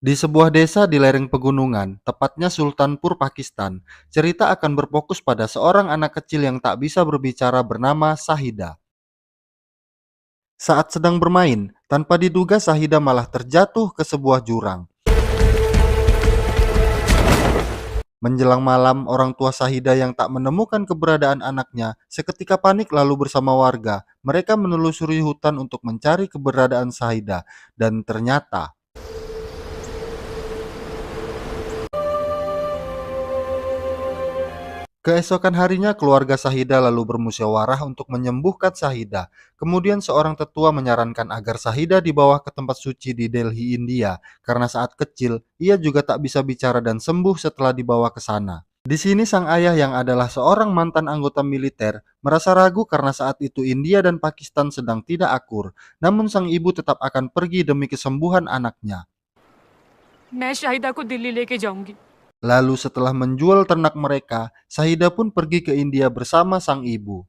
Di sebuah desa di lereng pegunungan, tepatnya Sultanpur, Pakistan, cerita akan berfokus pada seorang anak kecil yang tak bisa berbicara bernama Sahida. Saat sedang bermain, tanpa diduga Sahida malah terjatuh ke sebuah jurang. Menjelang malam, orang tua Sahida yang tak menemukan keberadaan anaknya seketika panik lalu bersama warga. Mereka menelusuri hutan untuk mencari keberadaan Sahida dan ternyata keesokan harinya keluarga Sahida lalu bermusyawarah untuk menyembuhkan Sahida. Kemudian seorang tetua menyarankan agar Sahida dibawa ke tempat suci di Delhi, India, karena saat kecil ia juga tak bisa bicara dan sembuh setelah dibawa ke sana. Di sini sang ayah yang adalah seorang mantan anggota militer merasa ragu karena saat itu India dan Pakistan sedang tidak akur. Namun sang ibu tetap akan pergi demi kesembuhan anaknya. मैं शाहिदा को दिल्ली लेके जाऊंगी। Lalu setelah menjual ternak mereka, Sahida pun pergi ke India bersama sang ibu.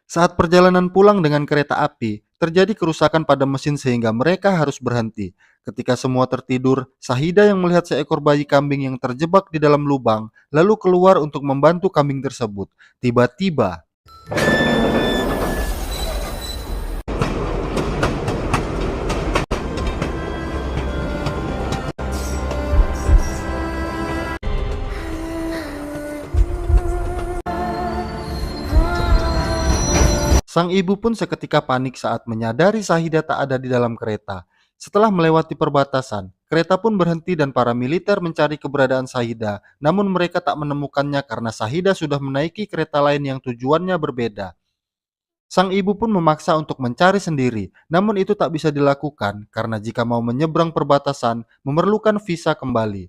Saat perjalanan pulang dengan kereta api, terjadi kerusakan pada mesin sehingga mereka harus berhenti. Ketika semua tertidur, Sahida yang melihat seekor bayi kambing yang terjebak di dalam lubang, lalu keluar untuk membantu kambing tersebut. Tiba-tiba, sang ibu pun seketika panik saat menyadari Sahida tak ada di dalam kereta. Setelah melewati perbatasan, kereta pun berhenti dan para militer mencari keberadaan Sahida. Namun mereka tak menemukannya karena Sahida sudah menaiki kereta lain yang tujuannya berbeda. Sang ibu pun memaksa untuk mencari sendiri, namun itu tak bisa dilakukan karena jika mau menyeberang perbatasan memerlukan visa kembali.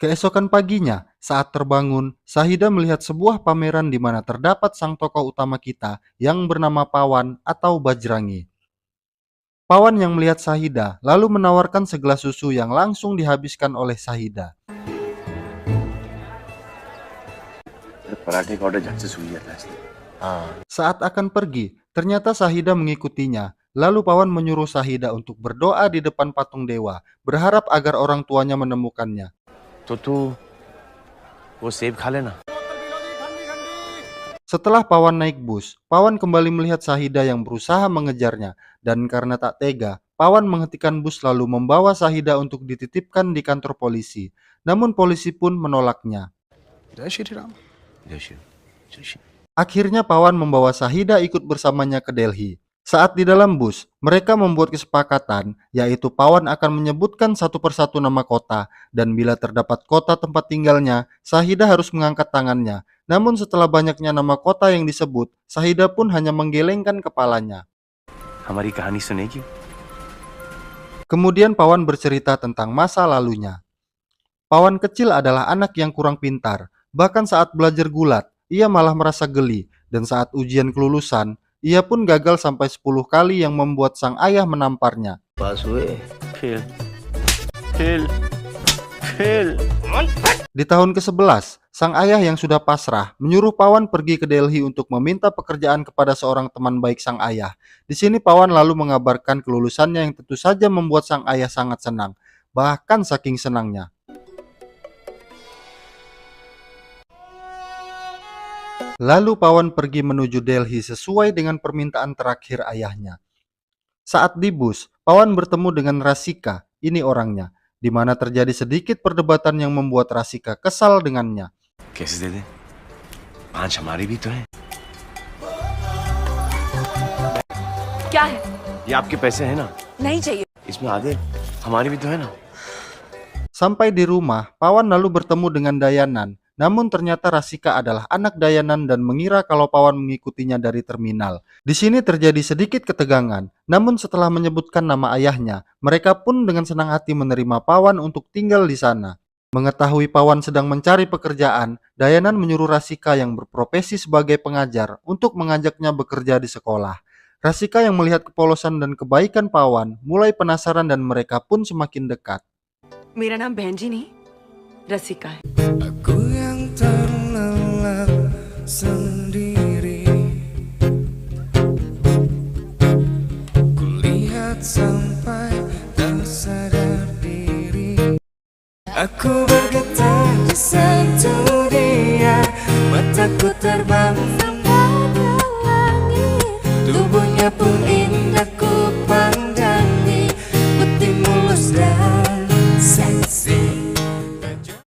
Keesokan paginya, saat terbangun, Sahida melihat sebuah pameran di mana terdapat sang tokoh utama kita yang bernama Pawan atau Bajrangi. Pawan yang melihat Sahida lalu menawarkan segelas susu yang langsung dihabiskan oleh Sahida. Saat akan pergi, ternyata Sahida mengikutinya. Lalu Pawan menyuruh Sahida untuk berdoa di depan patung dewa, berharap agar orang tuanya menemukannya. तो तू वो सेब खा लेना। Setelah Pawan naik bus, Pawan kembali melihat Sahida yang berusaha mengejarnya, dan karena tak tega, Pawan menghentikan bus lalu membawa Sahida untuk dititipkan di kantor polisi. Namun polisi pun menolaknya. जय श्री राम। जय श्री जय Shri. Akhirnya Pawan membawa Sahida ikut bersamanya ke Delhi. Saat di dalam bus, mereka membuat kesepakatan, yaitu Pawan akan menyebutkan satu persatu nama kota, dan bila terdapat kota tempat tinggalnya, Sahida harus mengangkat tangannya. Namun setelah banyaknya nama kota yang disebut, Sahida pun hanya menggelengkan kepalanya. हमारी कहानी सुनेगी? Kemudian Pawan bercerita tentang masa lalunya. Pawan kecil adalah anak yang kurang pintar, bahkan saat belajar gulat, ia malah merasa geli, dan saat ujian kelulusan, ia pun gagal sampai 10 kali yang membuat sang ayah menamparnya. पास हुए fail fail fail. Di tahun ke-11, sang ayah yang sudah pasrah menyuruh Pawan pergi ke Delhi untuk meminta pekerjaan kepada seorang teman baik sang ayah. Di sini Pawan lalu mengabarkan kelulusannya yang tentu saja membuat sang ayah sangat senang, bahkan saking senangnya. Lalu Pawan pergi menuju Delhi sesuai dengan permintaan terakhir ayahnya. Saat di bus, Pawan bertemu dengan Rasika, ini orangnya, di mana terjadi sedikit perdebatan yang membuat Rasika kesal dengannya. कैसे दे दे? पांच हमारी भी तो है। क्या है? ये आपके पैसे हैं ना? नहीं चाहिए। इसमें आधे हमारी भी तो है ना? Sampai di rumah, Pawan lalu bertemu dengan Dayanan. Namun ternyata Rasika adalah anak Dayanan dan mengira kalau Pawan mengikutinya dari terminal. Di sini terjadi sedikit ketegangan. Namun setelah menyebutkan nama ayahnya, mereka pun dengan senang hati menerima Pawan untuk tinggal di sana. Mengetahui Pawan sedang mencari pekerjaan, Dayanan menyuruh Rasika yang berprofesi sebagai pengajar untuk mengajaknya bekerja di sekolah. Rasika yang melihat kepolosan dan kebaikan Pawan mulai penasaran dan mereka pun semakin dekat. मेरा नाम बहन जी नहीं, रसिका है। Aku yang sendiri. Kulihat sampai tak sadar diri. Aku bergetar di sentuh dia, mataku terbang pada langit. Tubuhnya pun indah ku pandangi, putih mulus dan seksi.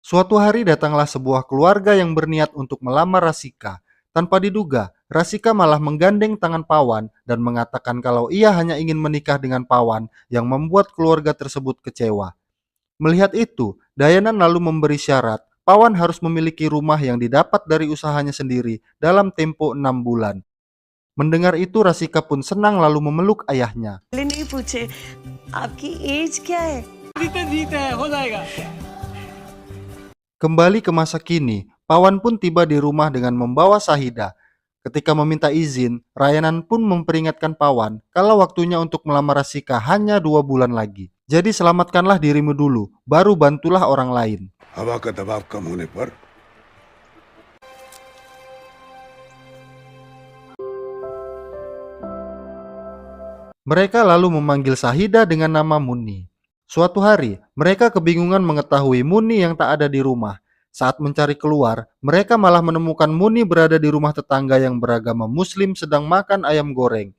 Suatu hari datanglah sebuah keluarga yang berniat untuk melamar Rasika. Tanpa diduga, Rasika malah menggandeng tangan Pawan dan mengatakan kalau ia hanya ingin menikah dengan Pawan yang membuat keluarga tersebut kecewa. Melihat itu, Dayanan lalu memberi syarat, Pawan harus memiliki rumah yang didapat dari usahanya sendiri dalam tempo 6 bulan. Mendengar itu, Rasika pun senang lalu memeluk ayahnya. नहीं पूछे आपकी एज क्या है? Kembali ke masa kini, Pawan pun tiba di rumah dengan membawa Sahida. Ketika meminta izin, Rayanan pun memperingatkan Pawan kalau waktunya untuk melamar Rasika hanya 2 bulan lagi. Jadi selamatkanlah dirimu dulu, baru bantulah orang lain. हवा का दबाव कम होने पर Mereka lalu memanggil Sahida dengan nama Muni. Suatu hari, mereka kebingungan mengetahui Muni yang tak ada di rumah. Saat mencari keluar, mereka malah menemukan Muni berada di rumah tetangga yang beragama Muslim sedang makan ayam goreng.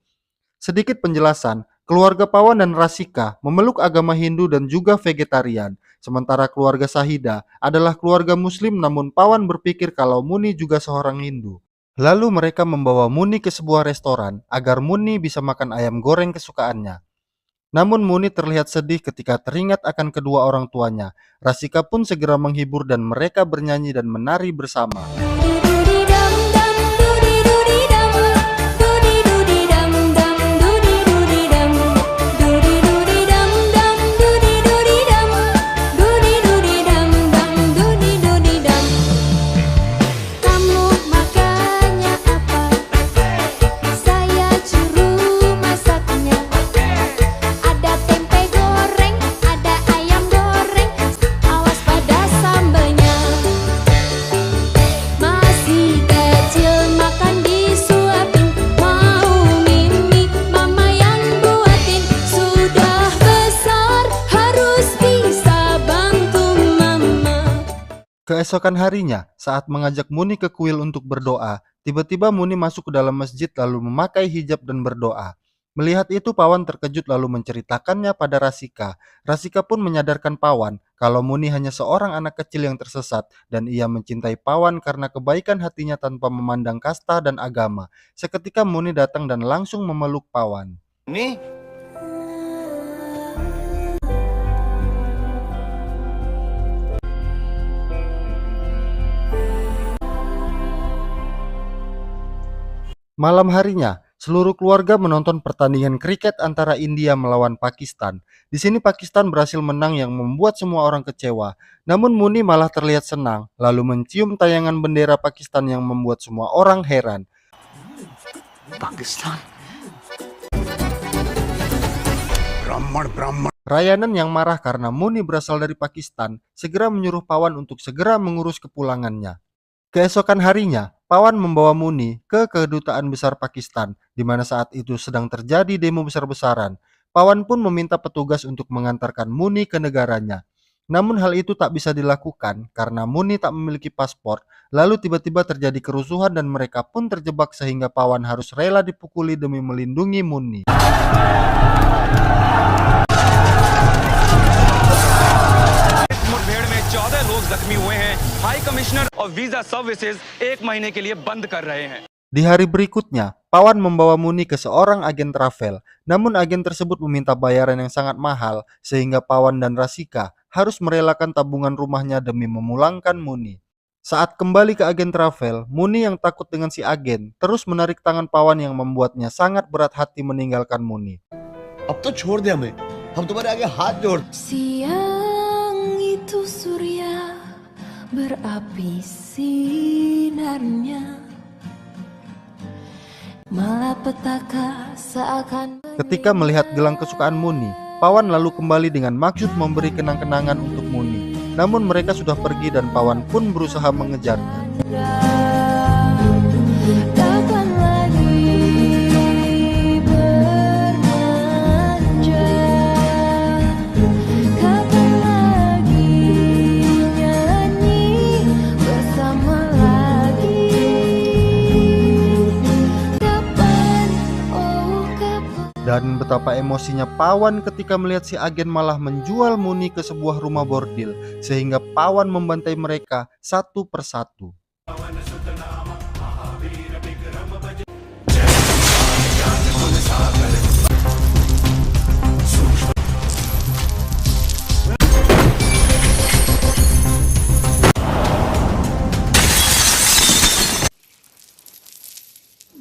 Sedikit penjelasan, keluarga Pawan dan Rasika memeluk agama Hindu dan juga vegetarian. Sementara keluarga Sahida adalah keluarga Muslim, namun Pawan berpikir kalau Muni juga seorang Hindu. Lalu mereka membawa Muni ke sebuah restoran agar Muni bisa makan ayam goreng kesukaannya. Namun Muni terlihat sedih ketika teringat akan kedua orang tuanya. Rasika pun segera menghibur dan mereka bernyanyi dan menari bersama. Keesokan harinya, saat mengajak Muni ke kuil untuk berdoa, tiba-tiba Muni masuk ke dalam masjid lalu memakai hijab dan berdoa. Melihat itu, Pawan terkejut lalu menceritakannya pada Rasika. Rasika pun menyadarkan Pawan kalau Muni hanya seorang anak kecil yang tersesat dan ia mencintai Pawan karena kebaikan hatinya tanpa memandang kasta dan agama. Seketika Muni datang dan langsung memeluk Pawan. नी Malam harinya, seluruh keluarga menonton pertandingan kriket antara India melawan Pakistan. Di sini Pakistan berhasil menang yang membuat semua orang kecewa. Namun Muni malah terlihat senang, lalu mencium tayangan bendera Pakistan yang membuat semua orang heran. Pakistan ब्राह्मण ब्राह्मण Rayanan yang marah karena Muni berasal dari Pakistan segera menyuruh Pawan untuk segera mengurus kepulangannya. Keesokan harinya, Pawan membawa Muni ke kedutaan besar Pakistan, di mana saat itu sedang terjadi demo besar-besaran. Pawan pun meminta petugas untuk mengantarkan Muni ke negaranya. Namun hal itu tak bisa dilakukan karena Muni tak memiliki paspor. Lalu tiba-tiba terjadi kerusuhan dan mereka pun terjebak sehingga Pawan harus rela dipukuli demi melindungi Muni. मुठभेड़ में 14 लोग जख्मी हुए हैं। High commissioner और visa services 1 महीने के लिए बंद कर रहे हैं। Di hari berikutnya, Pawan membawa Muni ke seorang agen travel. Namun agen tersebut meminta bayaran yang sangat mahal sehingga Pawan dan Rasika harus merelakan tabungan rumahnya demi memulangkan Muni. Saat kembali ke agen travel, Muni yang takut dengan si agen terus menarik tangan Pawan yang membuatnya sangat berat hati meninggalkan Muni. अब तो छोड़ दे हमें, हम तुम्हारे आगे हाथ जोड़। Siang itu surya berapi sinarnya, malapetaka seakan. Ketika melihat gelang kesukaan Muni, Pawan lalu kembali dengan maksud memberi kenang-kenangan untuk Muni. Namun mereka sudah pergi dan Pawan pun berusaha mengejarnya. Kapan lagi bermanja? Kapan lagi nyanyi bersama lagi? Kapan, oh kapan? Dan betapa emosinya Pawan ketika melihat si agen malah menjual Muni ke sebuah rumah bordil, sehingga Pawan membantai mereka satu persatu.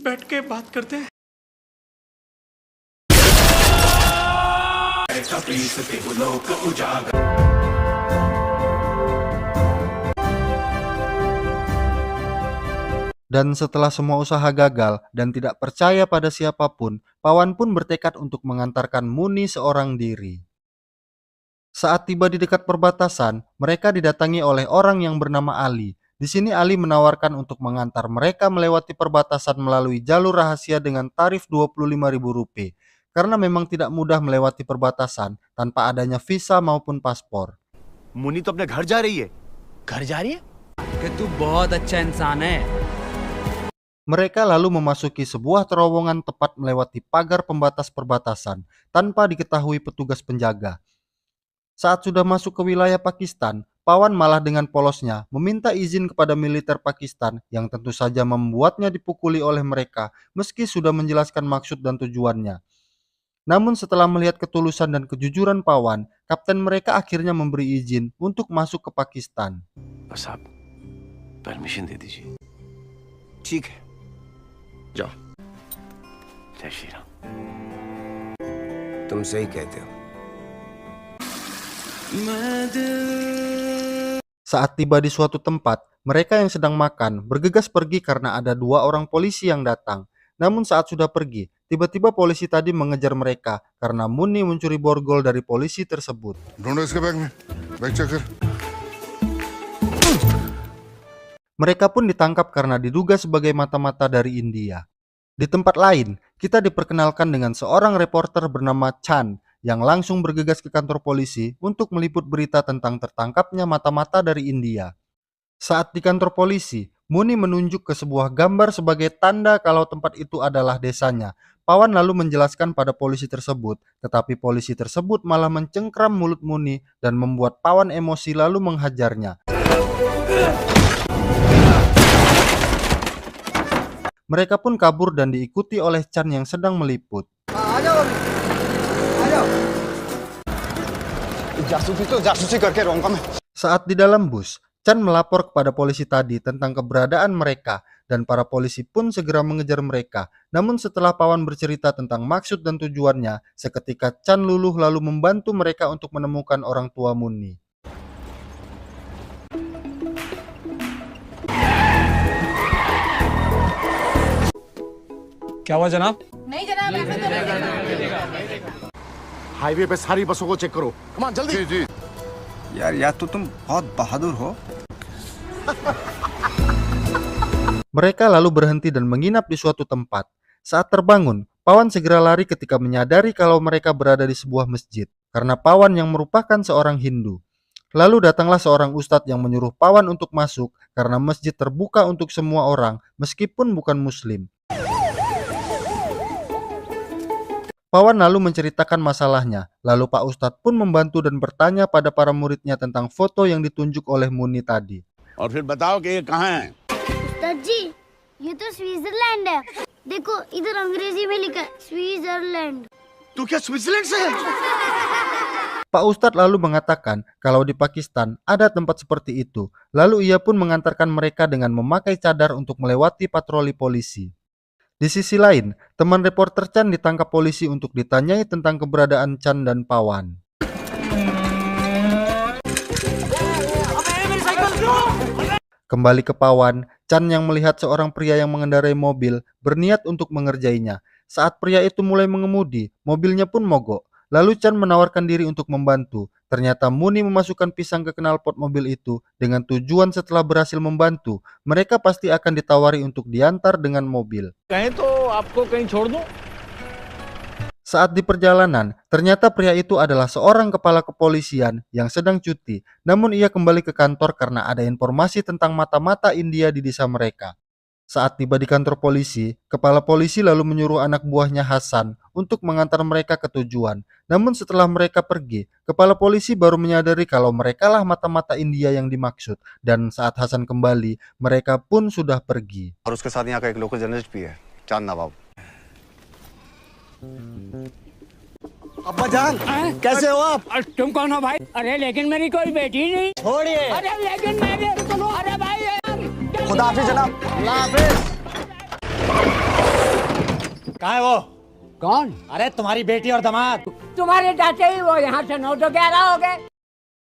बैठ के बात करते हैं। Dan setelah semua usaha gagal dan tidak percaya pada siapapun, Pawan pun bertekad untuk mengantarkan Muni seorang diri. Saat tiba di dekat perbatasan, mereka didatangi oleh orang yang bernama Ali. Di sini Ali menawarkan untuk mengantar mereka melewati perbatasan melalui jalur rahasia dengan tarif Rp25.000, karena memang tidak mudah melewati perbatasan tanpa adanya visa maupun paspor. Munni तो अपने घर जा रही है। घर जा रही है? कि तू बहुत अच्छा इंसान है। Mereka lalu memasuki sebuah terowongan tepat melewati pagar pembatas perbatasan tanpa diketahui petugas penjaga. Saat sudah masuk ke wilayah Pakistan, Pawan malah dengan polosnya meminta izin kepada militer Pakistan yang tentu saja membuatnya dipukuli oleh mereka meski sudah menjelaskan maksud dan tujuannya. Namun setelah melihat ketulusan dan kejujuran Pawan, kapten mereka akhirnya memberi izin untuk masuk ke Pakistan. बस आप परमिशन दे दीजिए। ठीक है जाओ। जय श्री राम। तुम सही कहते हो। Saat tiba di suatu tempat, mereka yang sedang makan bergegas pergi karena ada 2 orang polisi yang datang. Namun saat sudah pergi, tiba-tiba polisi tadi mengejar mereka karena Muni mencuri borgol dari polisi tersebut. ढूंढो इसके बैग में, bag check कर। Mereka pun ditangkap karena diduga sebagai mata-mata dari India. Di tempat lain, kita diperkenalkan dengan seorang reporter bernama Chan yang langsung bergegas ke kantor polisi untuk meliput berita tentang tertangkapnya mata-mata dari India. Saat di kantor polisi, Muni menunjuk ke sebuah gambar sebagai tanda kalau tempat itu adalah desanya. Pawan lalu menjelaskan pada polisi tersebut, tetapi polisi tersebut malah mencengkram mulut Muni dan membuat Pawan emosi lalu menghajarnya. Mereka pun kabur dan diikuti oleh Chan yang sedang meliput. Saat di dalam bus, Chan melapor kepada polisi tadi tentang keberadaan mereka dan para polisi pun segera mengejar mereka. Namun setelah Pawan bercerita tentang maksud dan tujuannya, seketika Chan luluh lalu membantu mereka untuk menemukan orang tua Muni. क्या हुआ जनाब? हाईवे पे सारी बसों को चेक करो। कमान जल्दी। जी जी। यार या तो तुम बहुत बहादुर हो। Mereka lalu berhenti dan menginap di suatu tempat. Saat terbangun, Pawan segera lari ketika menyadari kalau mereka berada di sebuah masjid, karena Pawan yang merupakan seorang Hindu. Lalu datanglah seorang ustadz yang menyuruh Pawan untuk masuk karena masjid terbuka untuk semua orang meskipun bukan muslim. Pawan lalu menceritakan masalahnya, lalu Pak Ustadz pun membantu dan bertanya pada para muridnya tentang foto yang ditunjuk oleh Muni tadi. और फिर बताओ कि ये कहाँ है? उस्ताद जी, ये तो स्विट्जरलैंड है। देखो इधर अंग्रेजी में लिखा है स्विट्जरलैंड। तू क्या स्विट्जरलैंड से है? Pak Ustadz lalu mengatakan kalau di Pakistan ada tempat seperti itu. Lalu ia pun mengantarkan mereka dengan memakai cadar untuk melewati patroli polisi. Di sisi lain, teman reporter Chan ditangkap polisi untuk ditanyai tentang keberadaan Chan dan Pawan. Kembali ke Pawan, Chan yang melihat seorang pria yang mengendarai mobil berniat untuk mengerjainya. Saat pria itu mulai mengemudi, mobilnya pun mogok. Lalu Chan menawarkan diri untuk membantu. Ternyata Muni memasukkan pisang ke knalpot mobil itu dengan tujuan setelah berhasil membantu, mereka pasti akan ditawari untuk diantar dengan mobil. Saat di perjalanan, ternyata pria itu adalah seorang kepala kepolisian yang sedang cuti. Namun ia kembali ke kantor karena ada informasi tentang mata-mata India di desa mereka. Saat tiba di kantor polisi, kepala polisi lalu menyuruh anak buahnya Hasan untuk mengantar mereka ke tujuan. Namun setelah mereka pergi, kepala polisi baru menyadari kalau merekalah mata-mata India yang dimaksud. Dan saat Hasan kembali, mereka pun sudah pergi. और उसके साथ यहाँ का एक local journalist भी है, चांद नवाब। अब्बा जान, कैसे हो आप? तुम कौन हो भाई? अरे लेकिन मेरी कोई बेटी नहीं। छोड़िए। अरे लेकिन मेरे सुनो, अरे भाई खुदा हाफिज जनाब। अल्लाह हाफिज। कहाँ है वो? कौन? अरे तुम्हारी बेटी और दामाद। तुम्हारे चाचे ही वो यहाँ से 9 तो 11 हो गए।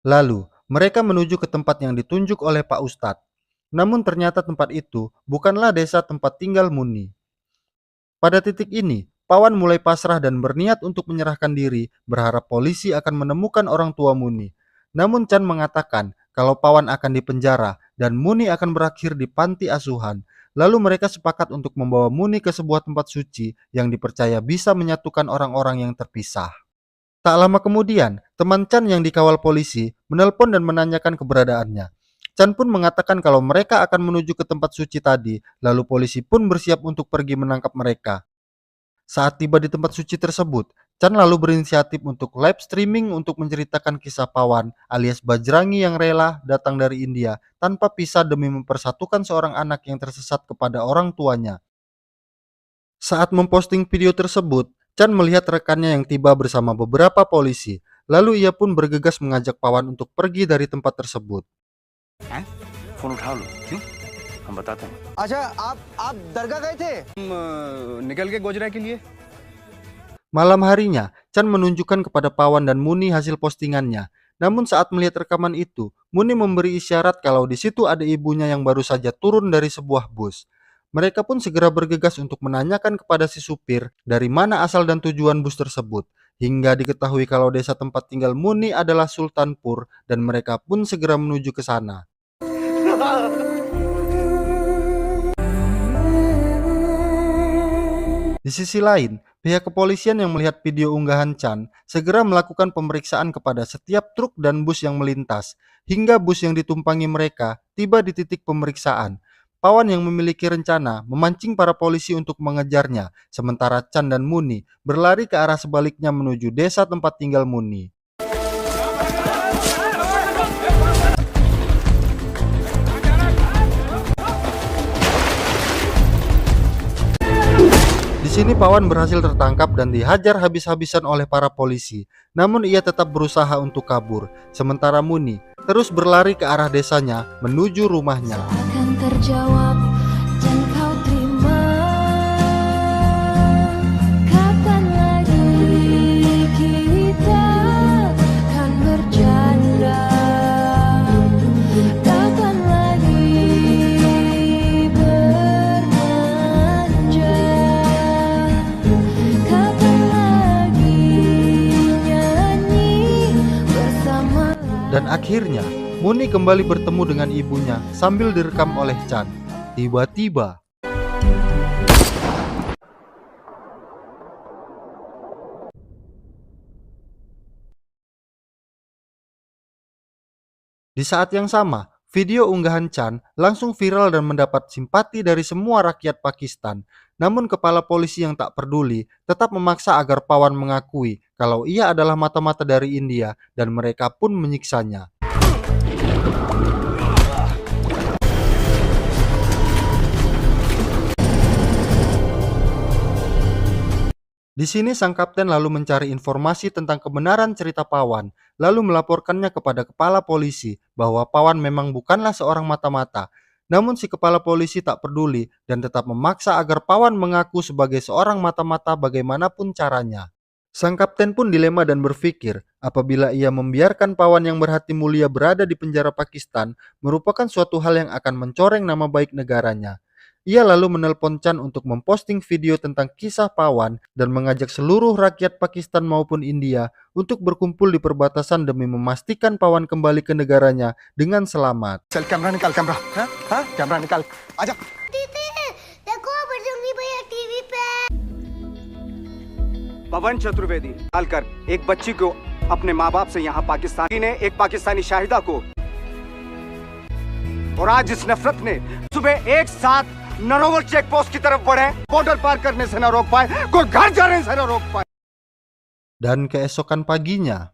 Lalu, mereka menuju ke tempat yang ditunjuk oleh Pak Ustadz. Namun ternyata tempat itu bukanlah desa tempat tinggal Muni. Pada titik ini, Pawan mulai pasrah dan berniat untuk menyerahkan diri, berharap polisi akan menemukan orang tua Muni. Namun Chan mengatakan kalau Pawan akan dipenjara dan Muni akan berakhir di panti asuhan. Lalu mereka sepakat untuk membawa Muni ke sebuah tempat suci yang dipercaya bisa menyatukan orang-orang yang terpisah. Tak lama kemudian, teman Chan yang dikawal polisi menelpon dan menanyakan keberadaannya. Chan pun mengatakan kalau mereka akan menuju ke tempat suci tadi, lalu polisi pun bersiap untuk pergi menangkap mereka. Saat tiba di tempat suci tersebut, Chan lalu berinisiatif untuk live streaming untuk menceritakan kisah Pawan alias Bajrangi yang rela datang dari India tanpa pisah demi mempersatukan seorang anak yang tersesat kepada orang tuanya. Saat memposting video tersebut, Chan melihat rekannya yang tiba bersama beberapa polisi. Lalu ia pun bergegas mengajak Pawan untuk pergi dari tempat tersebut. Phone उठा लो, क्यों? हम बताते हैं। अच्छा, आप दरगाह गए थे? निकल के गोजरा के लिए। Malam harinya, Chan menunjukkan kepada Pawan dan Muni hasil postingannya. Namun saat melihat rekaman itu, Muni memberi isyarat kalau di situ ada ibunya yang baru saja turun dari sebuah bus. Mereka pun segera bergegas untuk menanyakan kepada si supir dari mana asal dan tujuan bus tersebut. Hingga diketahui kalau desa tempat tinggal Muni adalah Sultanpur dan mereka pun segera menuju ke sana. Di sisi lain, pihak kepolisian yang melihat video unggahan Chan segera melakukan pemeriksaan kepada setiap truk dan bus yang melintas, hingga bus yang ditumpangi mereka tiba di titik pemeriksaan. Pawan yang memiliki rencana memancing para polisi untuk mengejarnya, sementara Chan dan Muni berlari ke arah sebaliknya menuju desa tempat tinggal Muni. Di sini Pawan berhasil tertangkap dan dihajar habis-habisan oleh para polisi. Namun ia tetap berusaha untuk kabur. Sementara Muni terus berlari ke arah desanya menuju rumahnya. Akan terjawab dan kau terima. Kapan lagi kita akan bercanda? Kapan lagi bermanja? Kapan lagi nyanyi bersama? Dan akhirnya Muni kembali bertemu dengan ibunya sambil direkam oleh Chan. Tiba-tiba di saat yang sama, video unggahan Chan langsung viral dan mendapat simpati dari semua rakyat Pakistan. Namun kepala polisi yang tak peduli tetap memaksa agar Pawan mengakui kalau ia adalah mata-mata dari India dan mereka pun menyiksanya. Di sini sang kapten lalu mencari informasi tentang kebenaran cerita Pawan, lalu melaporkannya kepada kepala polisi bahwa Pawan memang bukanlah seorang mata-mata. Namun si kepala polisi tak peduli dan tetap memaksa agar Pawan mengaku sebagai seorang mata-mata bagaimanapun caranya. Sang kapten pun dilema dan berpikir apabila ia membiarkan Pawan yang berhati mulia berada di penjara Pakistan merupakan suatu hal yang akan mencoreng nama baik negaranya. Ia lalu menelpon Chan untuk memposting video tentang kisah Pawan dan mengajak seluruh rakyat Pakistan maupun India untuk berkumpul di perbatasan demi memastikan Pawan kembali ke negaranya dengan selamat. चल कैमरा निकाल कैमरा हाँ हाँ कैमरा निकाल आजा देखो बजरंगी भैया टीवी पे। पवन चतुर्वेदी डालकर एक बच्ची को अपने माँ बाप से यहाँ पाकिस्तानी ने एक पाकिस्तानी शाहिदा को, और आज इस नफरत ने सुबह एक साथ नरोवर चेक पोस्ट की तरफ बढ़े, बॉर्डर पार करने से न रोक पाए, कोई घर जाने से न रोक पाए। Dan keesokan paginya,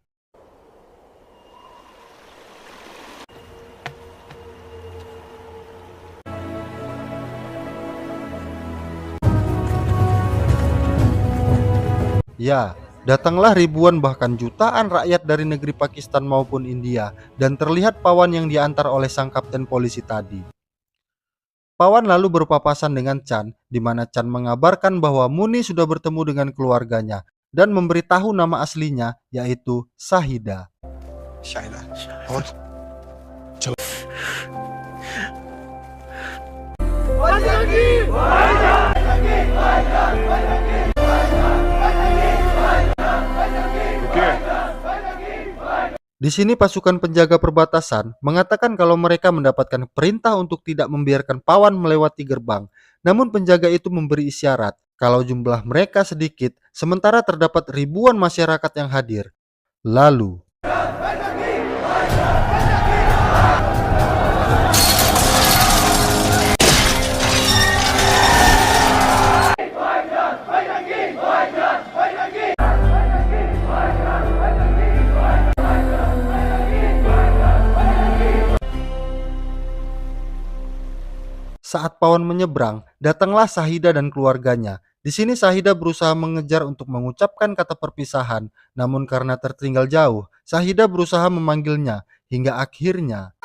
ya, datanglah ribuan bahkan jutaan rakyat dari negeri Pakistan maupun India dan terlihat Pawan yang diantar oleh sang kapten polisi tadi. Pawan lalu berpapasan dengan Chan, di mana Chan mengabarkan bahwa Muni sudah bertemu dengan keluarganya dan memberitahu nama aslinya yaitu Sahida. Shahida और Di sini pasukan penjaga perbatasan mengatakan kalau mereka mendapatkan perintah untuk tidak membiarkan Pawan melewati gerbang. Namun penjaga itu memberi isyarat kalau jumlah mereka sedikit sementara terdapat ribuan masyarakat yang hadir. Lalu saat Pawan menyeberang, datanglah Sahida dan keluarganya. Di sini Sahida berusaha mengejar untuk mengucapkan kata perpisahan, namun karena tertinggal jauh, Sahida berusaha memanggilnya hingga akhirnya